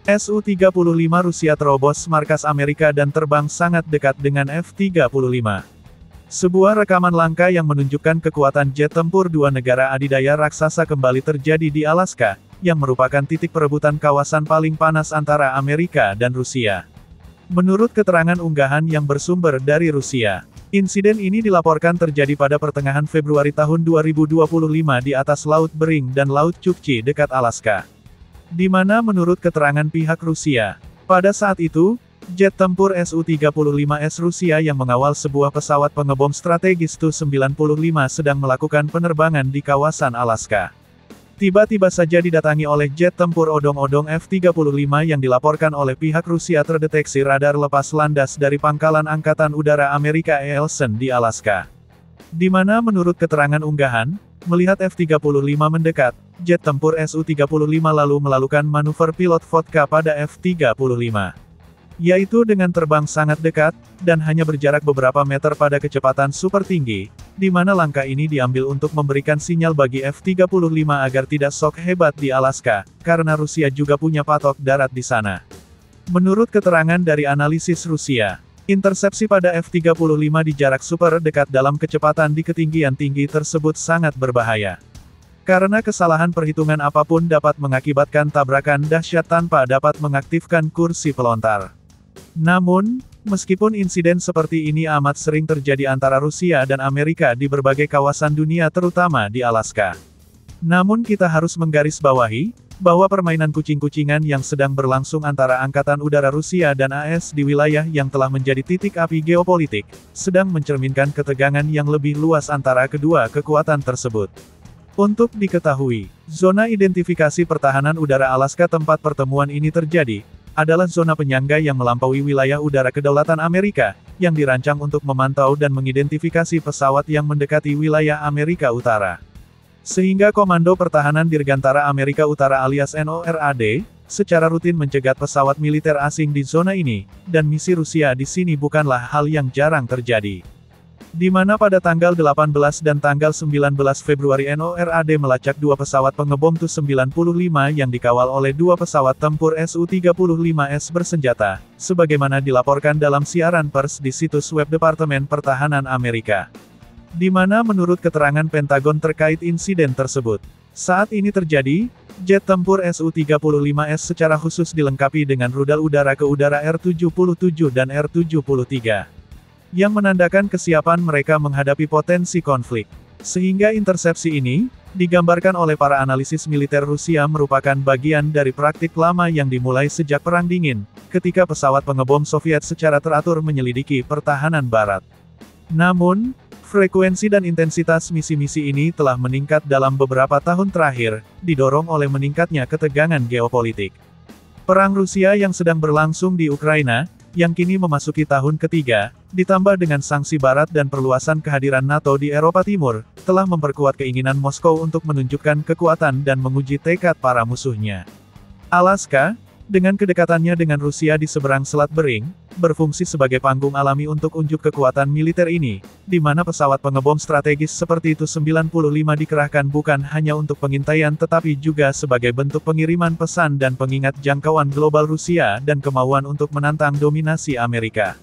Su-35 Rusia terobos markas Amerika dan terbang sangat dekat dengan F-35. Sebuah rekaman langka yang menunjukkan kekuatan jet tempur dua negara adidaya raksasa kembali terjadi di Alaska, yang merupakan titik perebutan kawasan paling panas antara Amerika dan Rusia. Menurut keterangan unggahan yang bersumber dari Rusia, insiden ini dilaporkan terjadi pada pertengahan Februari tahun 2025 di atas Laut Bering dan Laut Chukchi dekat Alaska. Di mana menurut keterangan pihak Rusia, pada saat itu, jet tempur Su-35S Rusia yang mengawal sebuah pesawat pengebom strategis Tu-95 sedang melakukan penerbangan di kawasan Alaska. Tiba-tiba saja didatangi oleh jet tempur odong-odong F-35 yang dilaporkan oleh pihak Rusia terdeteksi radar lepas landas dari Pangkalan Angkatan Udara Amerika Eielson di Alaska. Di mana menurut keterangan unggahan, melihat F-35 mendekat, jet tempur Su-35 lalu melakukan manuver pilot vodka pada F-35. Yaitu dengan terbang sangat dekat, dan hanya berjarak beberapa meter pada kecepatan super tinggi, di mana langkah ini diambil untuk memberikan sinyal bagi F-35 agar tidak sok hebat di Alaska, karena Rusia juga punya patok darat di sana. Menurut keterangan dari analisis Rusia, intersepsi pada F-35 di jarak super dekat dalam kecepatan di ketinggian tinggi tersebut sangat berbahaya. Karena kesalahan perhitungan apapun dapat mengakibatkan tabrakan dahsyat tanpa dapat mengaktifkan kursi pelontar. Namun, meskipun insiden seperti ini amat sering terjadi antara Rusia dan Amerika di berbagai kawasan dunia terutama di Alaska. Namun kita harus menggarisbawahi, bahwa permainan kucing-kucingan yang sedang berlangsung antara Angkatan Udara Rusia dan AS di wilayah yang telah menjadi titik api geopolitik, sedang mencerminkan ketegangan yang lebih luas antara kedua kekuatan tersebut. Untuk diketahui, zona identifikasi pertahanan udara Alaska tempat pertemuan ini terjadi, adalah zona penyangga yang melampaui wilayah udara kedaulatan Amerika, yang dirancang untuk memantau dan mengidentifikasi pesawat yang mendekati wilayah Amerika Utara. Sehingga Komando Pertahanan Dirgantara Amerika Utara alias NORAD, secara rutin mencegat pesawat militer asing di zona ini, dan misi Rusia di sini bukanlah hal yang jarang terjadi. Di mana pada tanggal 18 dan tanggal 19 Februari NORAD melacak dua pesawat pengebom Tu-95 yang dikawal oleh dua pesawat tempur Su-35S bersenjata, sebagaimana dilaporkan dalam siaran pers di situs web Departemen Pertahanan Amerika. Di mana menurut keterangan Pentagon terkait insiden tersebut, saat ini terjadi, jet tempur Su-35S secara khusus dilengkapi dengan rudal udara ke udara R-77 dan R-73. Yang menandakan kesiapan mereka menghadapi potensi konflik. Sehingga intersepsi ini, digambarkan oleh para analisis militer Rusia merupakan bagian dari praktik lama yang dimulai sejak Perang Dingin, ketika pesawat pengebom Soviet secara teratur menyelidiki pertahanan Barat. Namun, frekuensi dan intensitas misi-misi ini telah meningkat dalam beberapa tahun terakhir, didorong oleh meningkatnya ketegangan geopolitik. Perang Rusia yang sedang berlangsung di Ukraina, yang kini memasuki tahun ketiga, ditambah dengan sanksi Barat dan perluasan kehadiran NATO di Eropa Timur, telah memperkuat keinginan Moskow untuk menunjukkan kekuatan dan menguji tekad para musuhnya. Alaska, dengan kedekatannya dengan Rusia di seberang Selat Bering, berfungsi sebagai panggung alami untuk unjuk kekuatan militer ini, di mana pesawat pengebom strategis seperti Tu-95 dikerahkan bukan hanya untuk pengintaian tetapi juga sebagai bentuk pengiriman pesan dan pengingat jangkauan global Rusia dan kemauan untuk menantang dominasi Amerika.